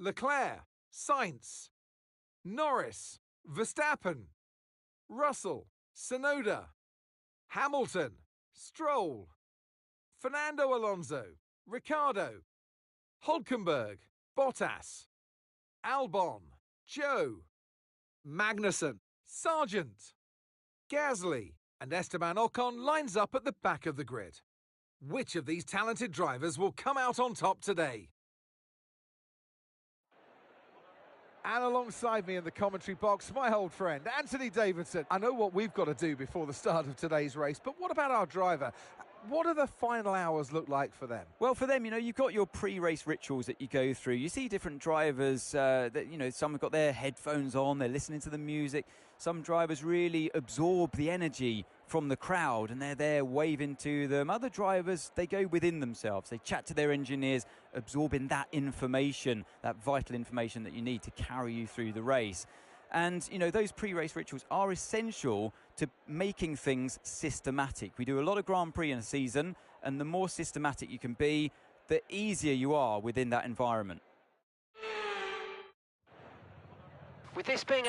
Leclerc, Sainz, Norris, Verstappen, Russell, Tsunoda, Hamilton, Stroll, Fernando Alonso, Ricciardo, Hülkenberg, Bottas, Albon, Joe, Magnussen, Sargent, Gasly, and Esteban Ocon lines up at the back of the grid. Which of these talented drivers will come out on top today? And alongside me in the commentary box, my old friend, Anthony Davidson. I know what we've got to do before the start of today's race, but what about our driver? What do the final hours look like for them? Well, for them, you've got your pre-race rituals that you go through. You see different drivers that, some have got their headphones on, they're listening to the music. Some drivers really absorb the energy from the crowd and they're there waving to them. Other drivers, they go within themselves. They chat to their engineers, absorbing that information, that vital information that you need to carry you through the race. And, those pre-race rituals are essential to making things systematic. We do a lot of Grand Prix in a season, and the more systematic you can be, the easier you are within that environment. With this being...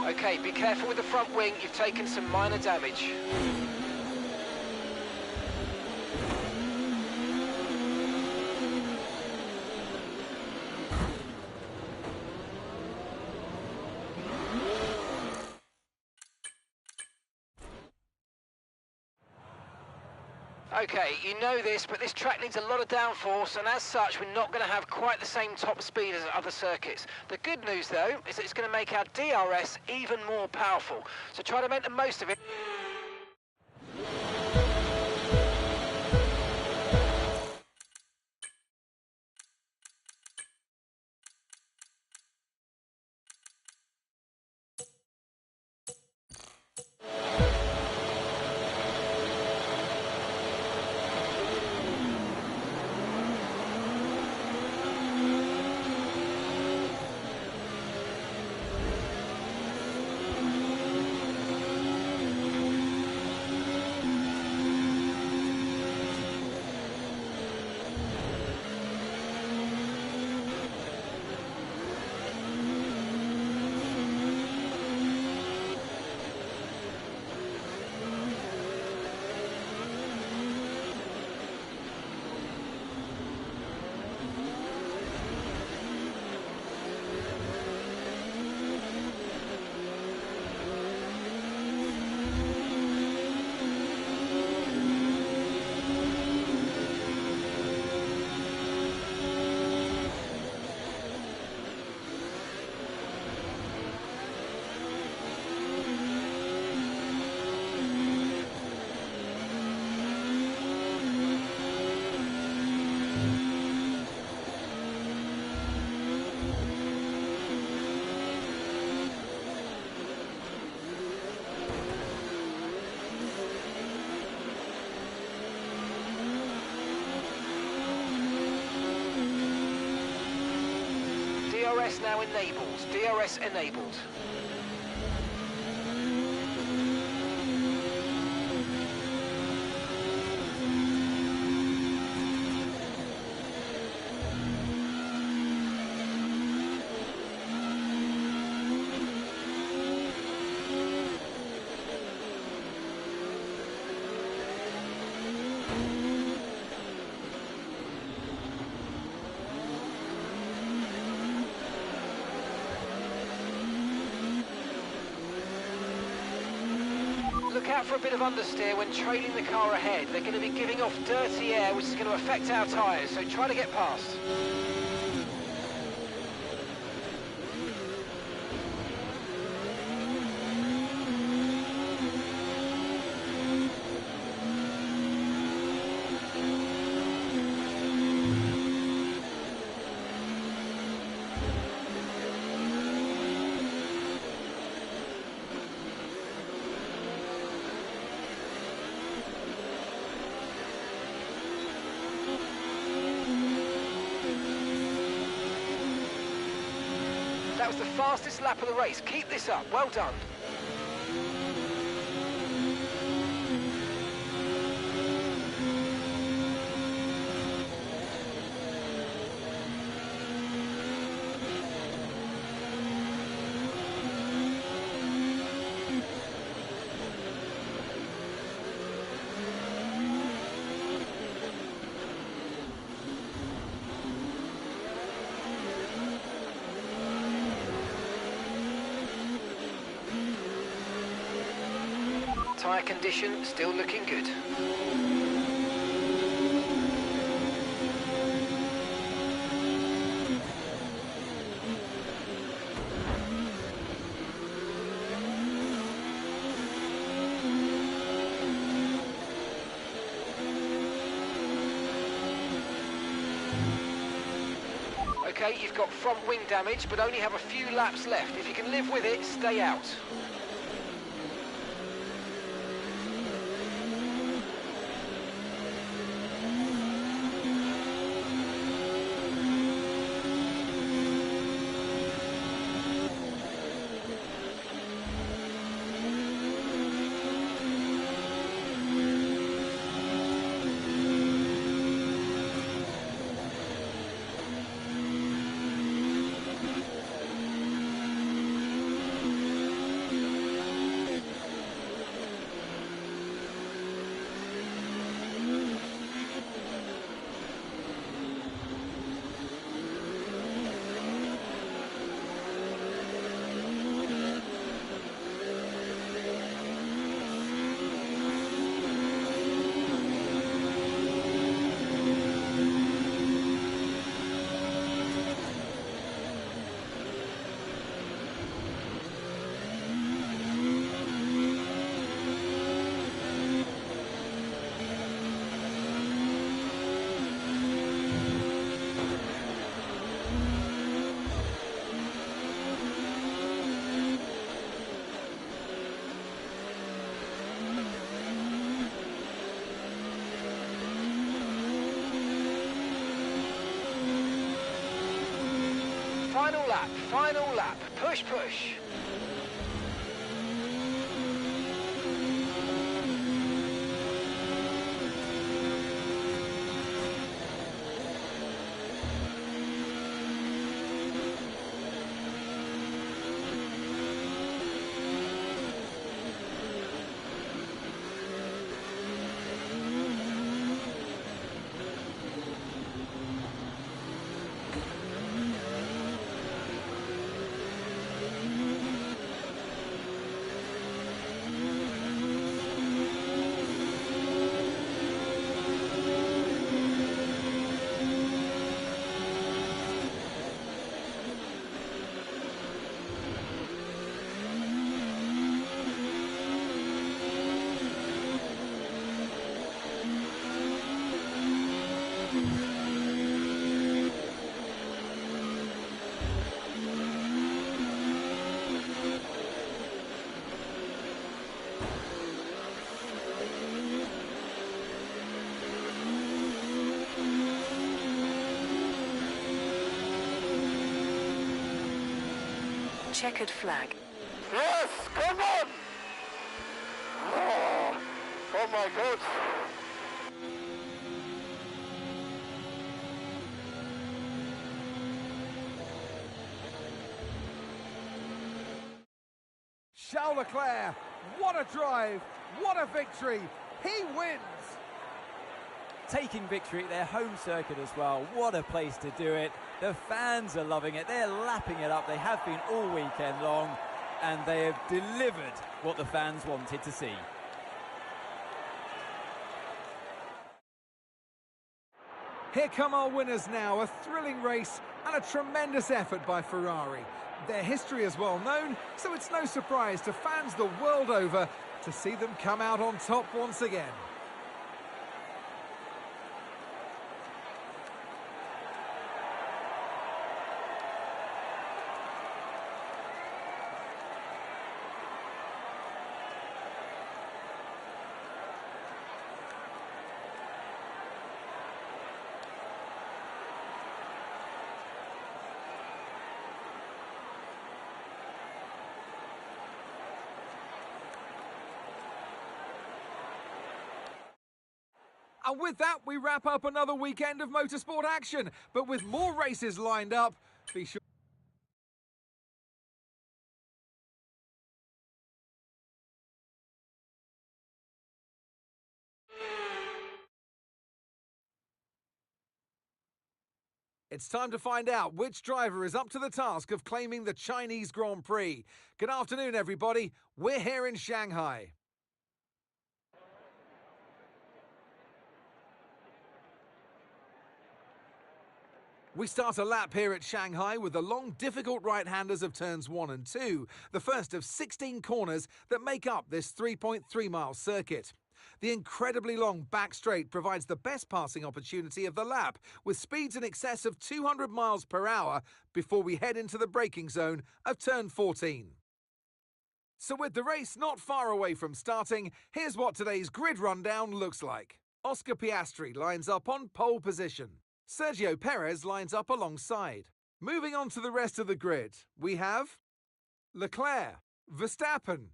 Okay, be careful with the front wing, you've taken some minor damage. Okay, you know this, but this track needs a lot of downforce, and as such, we're not going to have quite the same top speed as other circuits. The good news, though, is that it's going to make our DRS even more powerful, so try to make the most of it. DRS now enabled. DRS enabled. look out for a bit of understeer when trailing the car ahead. They're going to be giving off dirty air, which is going to affect our tyres, so try to get past. That was the fastest lap of the race. Keep this up. Well done. Tyre condition still looking good. Okay, you've got front wing damage, but only have a few laps left. If you can live with it, stay out. Final lap, push, push. Checkered flag. Yes, come on! Oh my God! Charles Leclerc, what a drive, what a victory, he wins! Taking victory at their home circuit as well. What a place to do it. The fans are loving it. They're lapping it up. They have been all weekend long, and they have delivered what the fans wanted to see. Here come our winners now, a thrilling race and a tremendous effort by Ferrari. Their history is well known, so it's no surprise to fans the world over to see them come out on top once again. And with that, we wrap up another weekend of motorsport action. But with more races lined up, be sure... It's time to find out which driver is up to the task of claiming the Chinese Grand Prix. Good afternoon, everybody. We're here in Shanghai. We start a lap here at Shanghai with the long, difficult right-handers of turns 1 and 2, the first of 16 corners that make up this 3.3-mile circuit. The incredibly long back straight provides the best passing opportunity of the lap, with speeds in excess of 200 miles per hour before we head into the braking zone of turn 14. So with the race not far away from starting, here's what today's grid rundown looks like. Oscar Piastri lines up on pole position. Sergio Perez lines up alongside. Moving on to the rest of the grid, we have Leclerc, Verstappen,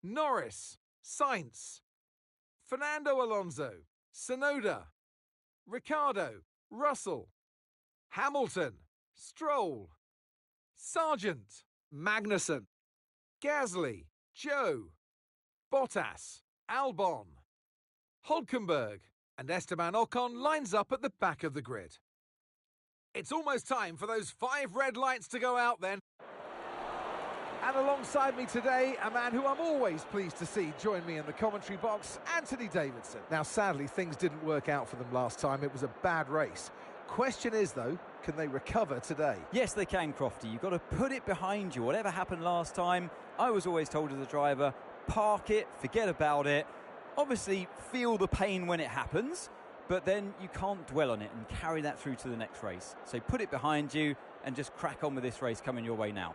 Norris, Sainz, Fernando Alonso, Tsunoda, Ricciardo, Russell, Hamilton, Stroll, Sargent, Magnussen, Gasly, Joe, Bottas, Albon, Hulkenberg, and Esteban Ocon lines up at the back of the grid. It's almost time for those 5 red lights to go out then. And alongside me today, a man who I'm always pleased to see join me in the commentary box, Anthony Davidson. Now, sadly, things didn't work out for them last time. It was a bad race. Question is, though, can they recover today? Yes, they can, Crofty. You've got to put it behind you. Whatever happened last time, I was always told as a driver, park it, forget about it. Obviously, feel the pain when it happens, but then you can't dwell on it and carry that through to the next race. So put it behind you and just crack on with this race coming your way now.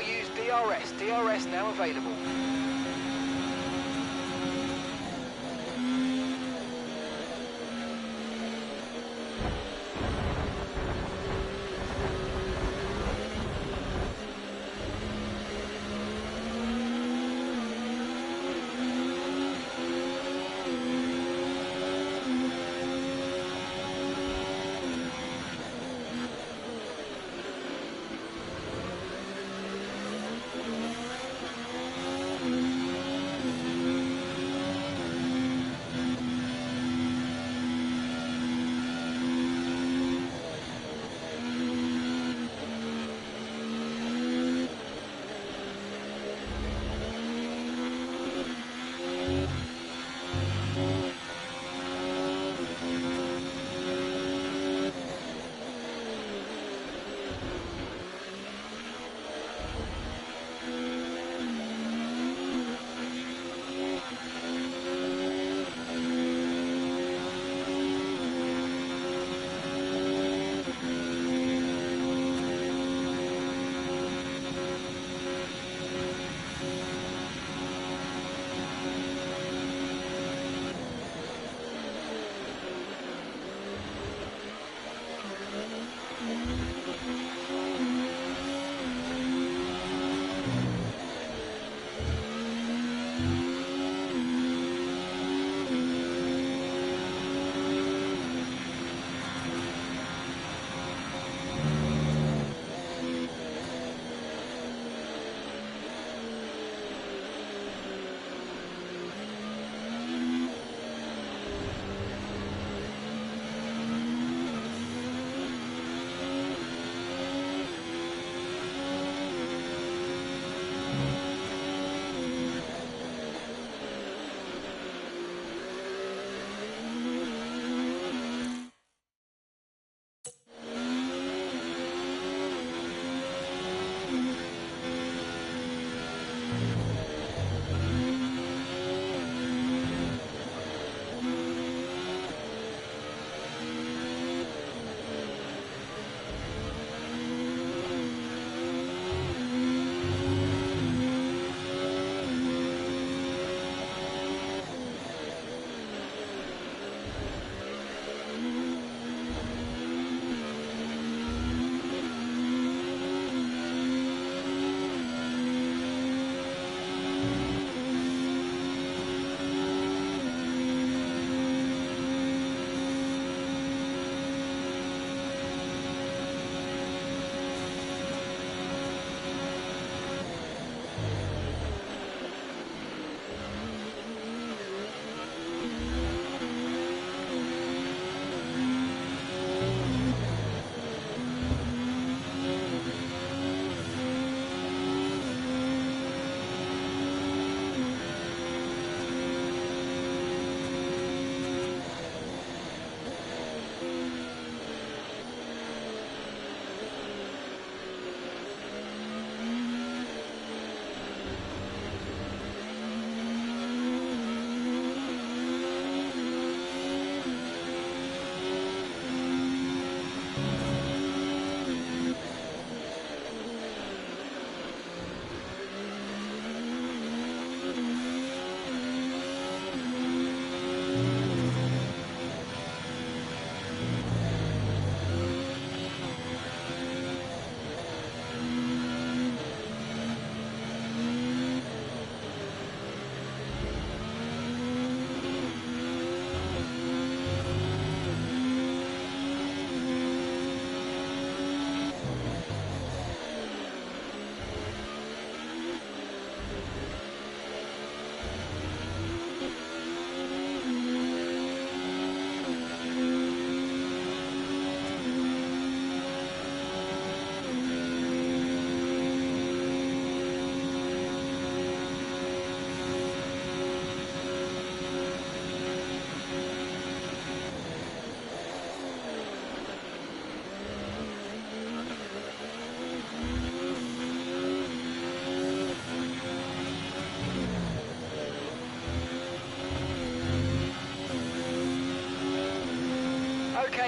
use DRS. DRS now available.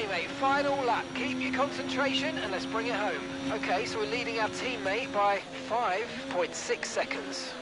Okay, mate, final lap. Keep your concentration and let's bring it home. Okay, so we're leading our teammate by 5.6 seconds.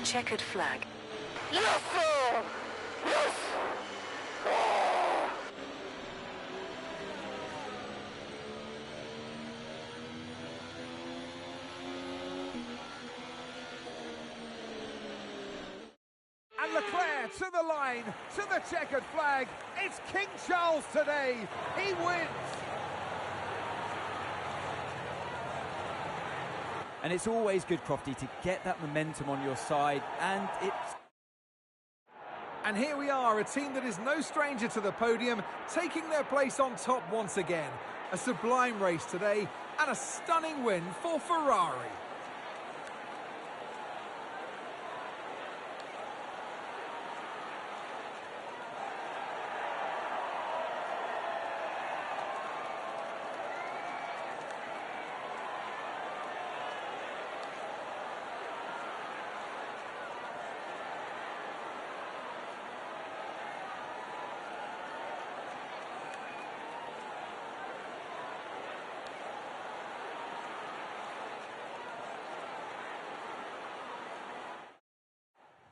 Checkered flag. Yes, sir! Yes! And Leclerc to the line, to the checkered flag. It's King Charles today. He wins. And it's always good, Crofty, to get that momentum on your side, and it's... And here we are, a team that is no stranger to the podium, taking their place on top once again. A sublime race today, and a stunning win for Ferrari.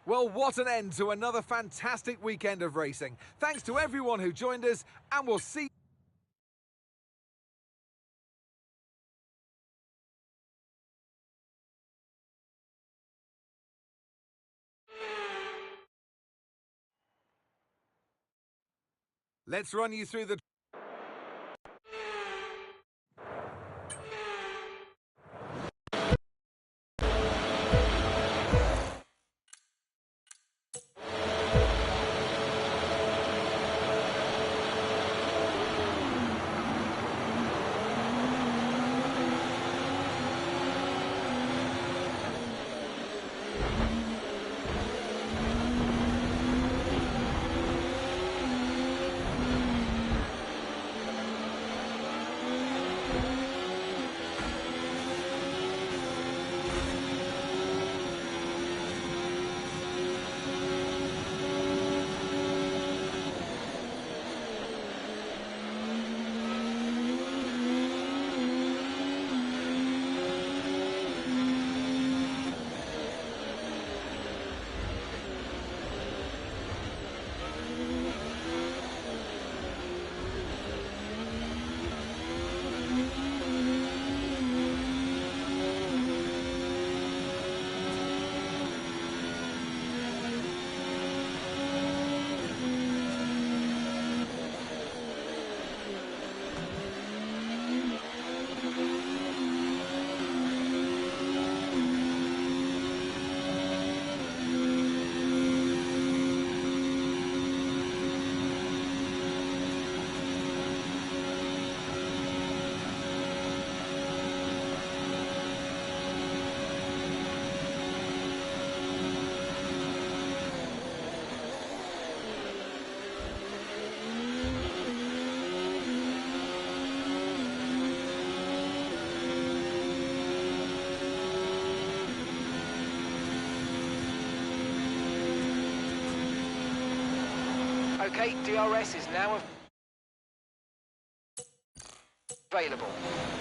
Well, what an end to another fantastic weekend of racing. Thanks to everyone who joined us, and we'll see... Let's run you through the... Okay, DRS is now available.